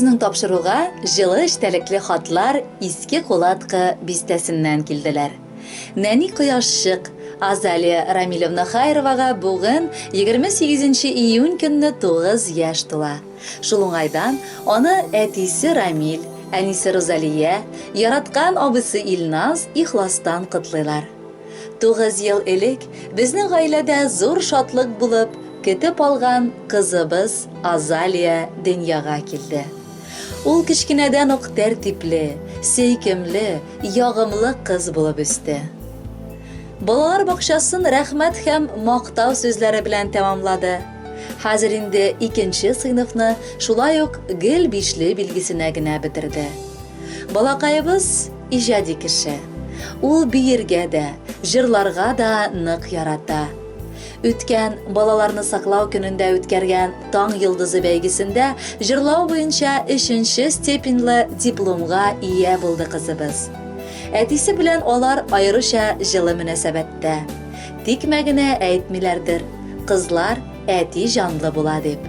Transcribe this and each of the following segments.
безнең тапшыруга җылы эчтәлекле хатлар Иске Кулатка бистәсеннән килделәр. Нәни Кояшчык Азалия Рамилевна Хайровага бүген 28 июнь көнне 9 яшь тула. Шул уңайдан аны әтисе Рамил, әнисе Розалия, яраткан абысы Илназ ихластан котлыйлар. 9 ел элек безнең гаиләдә зур шатлык булып, көтеп алган кызыбыз Азалия дөньяга килде. Ул кичкенәдән ук тәртипле, сөйкемле, ягымлы кыз булып үсте. Балалар бакчасын рәхмәт һәм мактау сүзләре белән тәмамлады. Хәзер инде 2нче сыйныфны шулай ук гел бишле билгесенә генә бетерде. Балакайыбыз иҗади кеше. Ул биергә дә, җырларга да нык ярата. Үткән балаларны саклау көнендә үткәргән Таң йылдызы бәйгесендә җырлау буенча 3нче степенлы дипломга ия булды кызыбыз. Әтисе белән алар аеруча җылы мөнәсәбәттә. Тикмә генә әйтмиләрдер, кызлар әти җанлы була дип.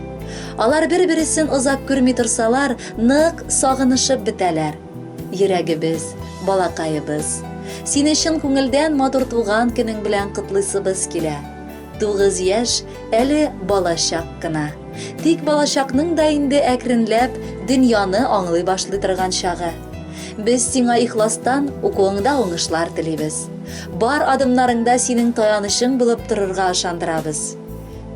Алар бер-берсен озак күрми торсалар, нык сагынышып бетәләр. Йөрәгебез, балакайыбыз, сине чын күңелдән матур туган көнең белән котлыйсыбыз килә. 9 яшь әле балачак кына. Тик балачакның да инде әкренләп дөньяны аңлый башлый торган чагы. Без сиңа ихластан укуыңда уңышлар телибез. Бар адымнарыңда синең таянышың булып торырга ышандырабыз.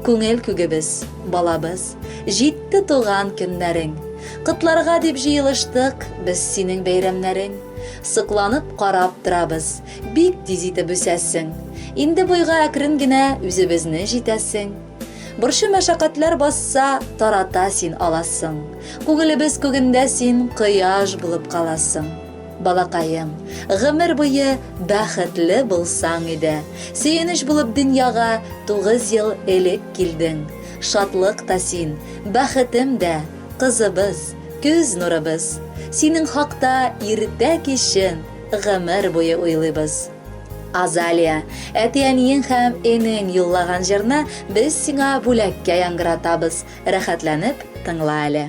Күңел күгебез, балабыз, җитте туган көннәрең. Кытларга дип җыелыштык без синең бәйрәмнәрең. Сыкланып карап торабыз, бик тиз итеп үсәсең. Инде буйга әкрен генә үзебезне җитәсең. Борчы мәшәкатьләр басса, тарата син аласың. Күңелебез күгендә син кояш булып каласың. Балакаем, гомер буе бәхетле булсаң иде. Сөенеч булып дөньяга 9 ел элек килдең. Шатлык та син, бәхетем дә, кызыбыз, күз нурыбыз. Синең хакта иртә кичен гомер буе уйлыйбыз. Азалия, әти-әниең һәм энең юллаган җырны без сиңа бүләккә яңгыратабыз. Рәхәтләнеп тыңла әле.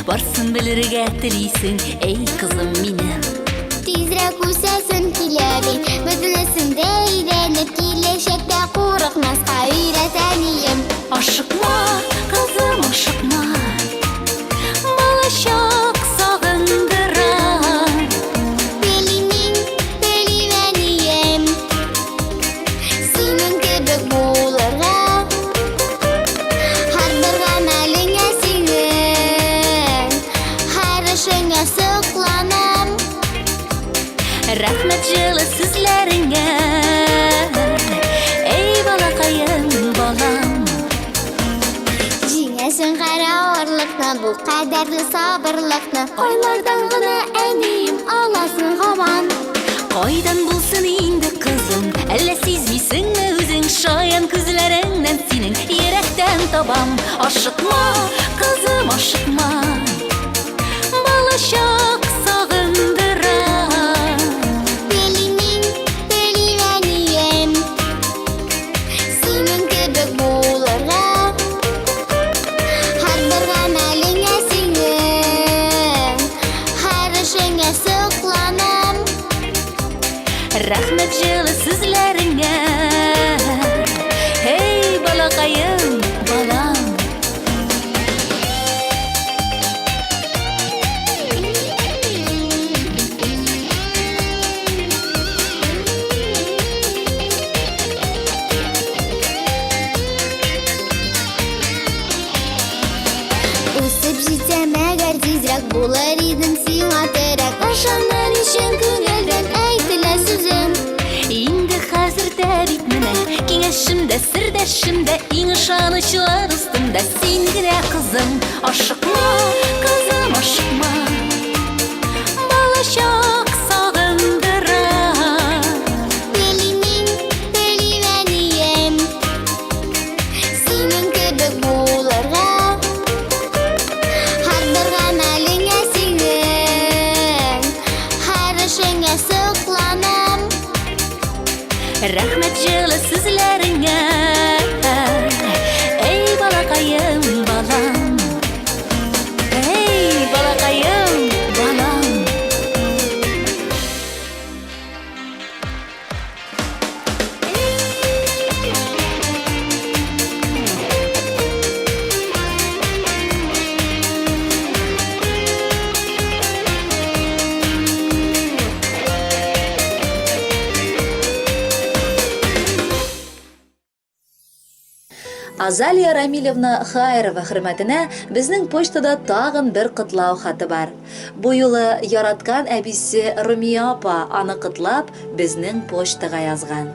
Барсын белергә телисең, эй кызым минем. Тизрәк үсәсен килә бит, бөтенесендә өйрәнеп киләчәктә курыкмаска өйрәт әнием. Ашыкма, кызым, ашыкма, балачак сагындыра. Белинең, белим әнием, синең кебек булырга. Һәрбер гамәлеңә синең, һәр эшеңә сокланам. Рәхмәт җылы сүзләреңә, эй балакаем, балам. Җиңәсең һәр авырлыкны, бу кадәрле сабырлыкны. Айлардан гына әнием аласың һаман. Кайдан булсын инде кызым, әллә сизмисеңме үзең шаян күзләреңнән синең йөрәктән табам. Ашыкма, кызым, ашыкма, балачак сагындыра. Белинең, белим әнием, синең кебек булырга. Һәрбер гамәлеңә синең, һәр эшеңә сокланам. Рәхмәт җылы сүзләреңә, эй балакаем, балам. Үсеп җитсәм әгәр тизрәк булыр идем сиңа терәк. Ышаныр өчен күңелдән әйтелә сүзем. Инде хәзер дә бит менә киңәшемдә, сердәшемдә, иң ышанычлы дустым Анда син генә кызым, ашыкма, кызым, ашыкма. Балачак сагындыра. Телинең, телиләнием, синең кебек булырга. Һәрбер гамәлеңә синең, һәр эшеңә сокланам. Рәхмәт җылы сүзләреңә. Эй балакаем, балам. Эй балакаем, балам. Азалия Рамилевна Хайрова хөрмәтенә безнең почтада тагын бер котлау хаты бар. Бу юлы яраткан әбисе Румия апа аны котлап безнең почтага язган.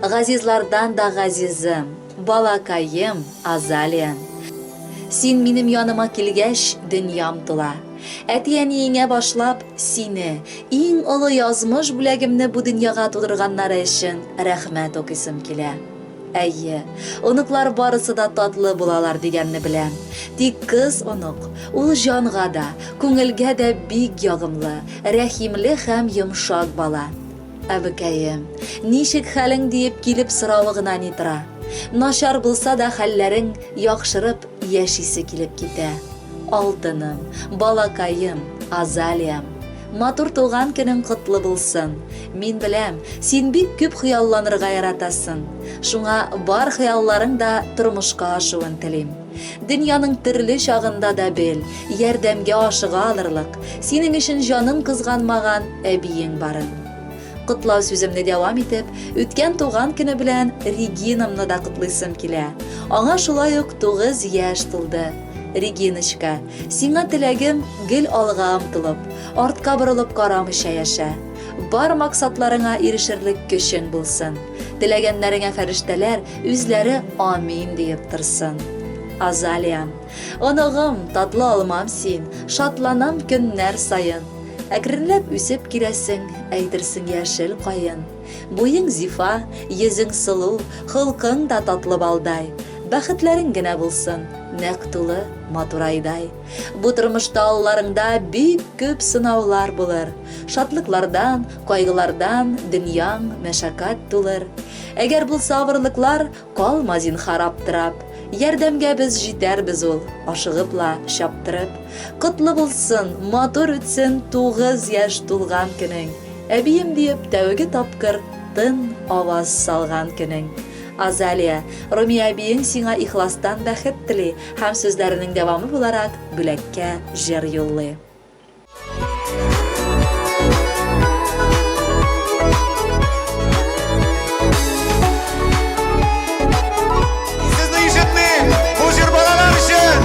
Газизлардан да газизым, балакаем Азалия. Син минем яныма килгәч, дөньям тула. Әти-әниеңә башлап сине, иң олы язмыш бүләгемне бу дөньяга тудырганнары өчен рәхмәт укыйсым килә. Әйе, оныклар барысы да татлы булалар дигәнне беләм. Тик кыз онук, ул җанга да, күңелгә дә бик ягымлы, рәхимле һәм йомшак бала. Әбекәем, ничек хәлең диеп килеп соравы гына ни тора. Начар булса да хәлләрең яхшырып яшисе килеп китә. Алтыным, балакаем, Азалиям. Матур туган көнең котлы булсын. Мин беләм, син бик күп хыялланырга яратасың. Шуңа бар хыялларың да тормышка ашуын телим. Дөньяның төрле чагында да бел, ярдәмгә ашыга алырлык. Синең өчен җаным кызганмаган әбиең барын. Котлау сүземне дәвам итеп, үткән туган көне белән Регинамны да котлыйсым килә. Аңа шулай ук 9 яшь тулды. Региночка, сиңа теләгем гел алга омтылып, артка борылып карамыйча яшә. Бар максатларыңа ирешерлек көчең булсын. Теләгәннәреңә фәрештәләр үзләре амин диеп торсын. Азалиям, оныгым, татлы алмам син, шатланам көннәр сайын. Әкренләп үсеп киләсең, әйтерсең яшел кайын. Буең зифа, йөзең сылу, хылкың да татлы балдай. Бәхетләрең генә булсын, нәк тулы матурайдай. Бу тормышта алларыңда бик күп сынаулар булыр. Шатлыклардан, кайгылардан дөньяң мәшәкать тулыр. Әгәр булса авырлыклар, калма зинһар аптырап. Ярдәмгә без җитәрбез ул, ашыгыпла чаптырып. Котлы булсын, матур үтсен 9 яшь тулган көнең. Әбием диеп тәүге тапкыр тын аваз салган көнең. Азалия, Румия әбиең сиңа ихластан бәхет тили һәм сүзләренең дәвамы буларак бүләккә җыр юллый. Сезне ишетмим, бу җыр балалар өчен.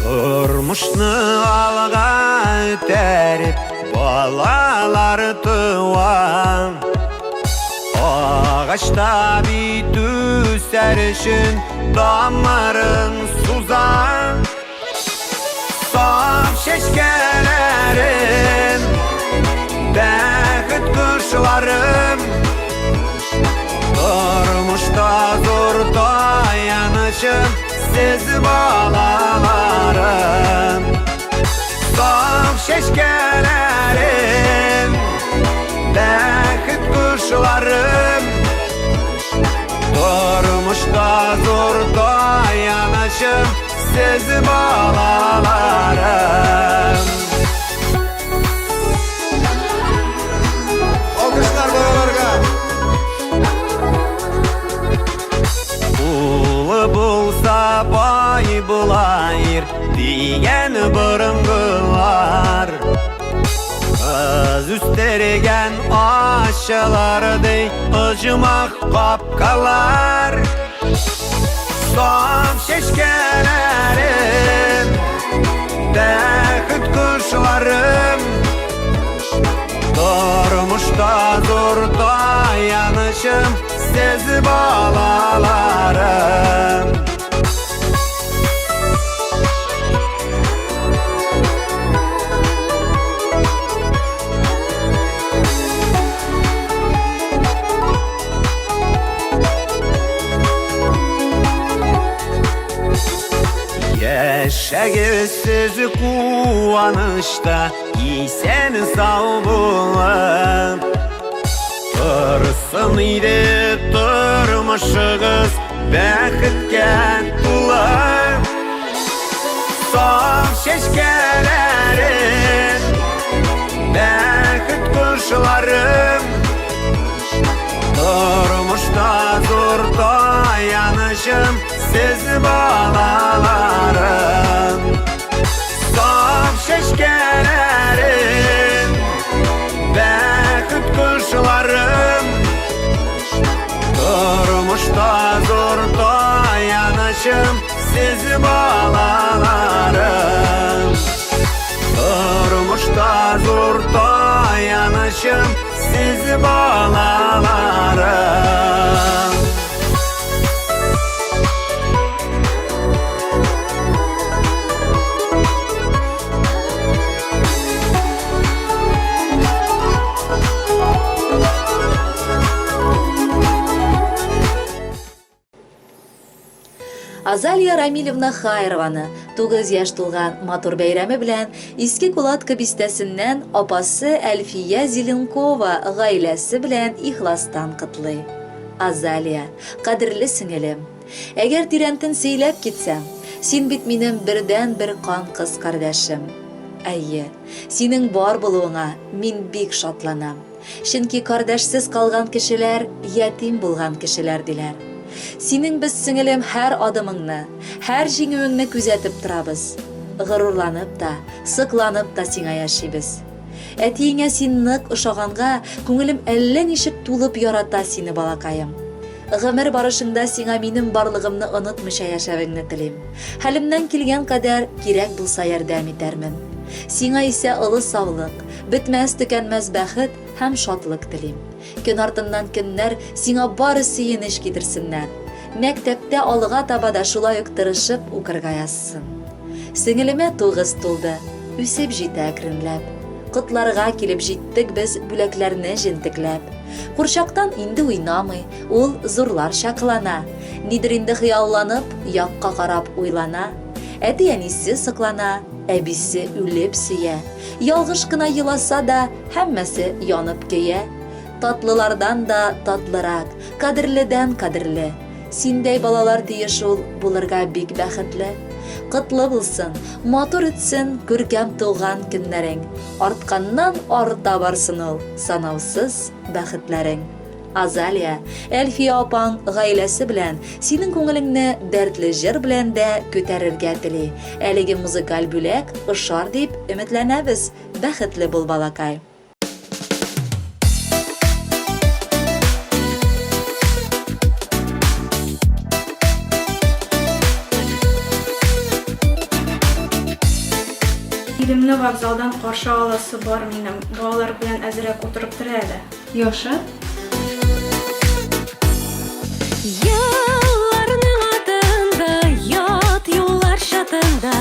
Тормышны алга үтәреп, балалар туа. Ağaçta bit üser için damarın suzan. Saf şeşkelerim, bәхет kuşlarım. Durmuşta zor dayanışım, siz balalarım. Saf şeşkelerim, bәхет kuşlarım. Durmuşta zor dayanışım, siz balalarım. Alkışlar balalarga. Ulu bulsa bay bulayır diyen burungular. Kız üstergen aşılardı ıcımak kapkalar. Saf şeşkelerim, bәхет kuşlarım. Durmuşta zor dayanışım, siz balalarım. Шәгесіз қуанышта исән сау болып тұрсын иде тұрмышығыз бәхітке толы сaf шешкелерім бәхіт құшыларым тұрмышта зор таянышым сіз балаларым saf şeşkelerim bәхіт құшыларым тұрмышта зор таянышым сіз балаларым тұрмышта зор таянышым сіз балаларым Азалия Рамилевна Хайрованы 9 яшь тулган матур бәйрәме белән Иске Кулатка бистәсеннән апасы Әлфия Зеленкова гаиләсе белән ихластан котлый. Азалия, кадерле сеңелем, әгәр тирәнтен сөйләп китсәм, син бит минем бердән бер кан кыз кардәшем. Әйе, синең бар булуыңа мин бик шатланам. Чөнки кардәшсез калган кешеләр ятим булган кешеләр диләр. Синең без сеңелем һәр адымыңны, һәр җиңүеңне күзәтеп торабыз. Горурланып да, сыкланып та сиңа яшибез. Әтиеңә син нык ошаганга, күңелем әллә ничек тулып ярата сине, балакаем. Гомер барышында сиңа минем барлыгымны онытмыйча яшәвеңне телим. Хәлемнән килгән кадәр кирәк булса ярдәм итәрмен. Сиңа исә олы саулык, бетмәс төкәнмәс бәхет һәм шатлык телим. Көн артыннан көннәр сиңа бары сөенеч китерсеннәр. Мәктәптә алыга таба да шулай ук тырышып укырга язсын. Сеңелемә 9 тулды, үсеп җитә әкренләп. Котларга килеп җиттек без бүләкләрне җентекләп. Курчактан инде уйнамый, ул зурларча кылана. Нидер инде хыялланып, якка карап уйлана. Әти-әнисе сыклана, әбисе үлеп сөя. Ялгыш кына еласа да, һәммәсе янып көя. Татлылардан да татлырак, кадерледән кадерле. Синдәй балалар тиеш ул булырга бик бәхетле. Котлы булсын, матур үтсен күркәм туган көннәрең. Артканнан арта барсын ул санаусыз бәхетләрең. Азалия, Әлфия апаң гаиләсе белән синең күңелеңне дәртле җыр белән дә күтәрергә тели. Әлеге музыкаль бүләк ошар дип өметләнәбез. Бәхетле бул, балакай. Илемне вокзалдан каршы аласы бар минем. Балалар белән әзрәк утырып тора әле. Яшы? Ялларның атында, ят юллар чатында,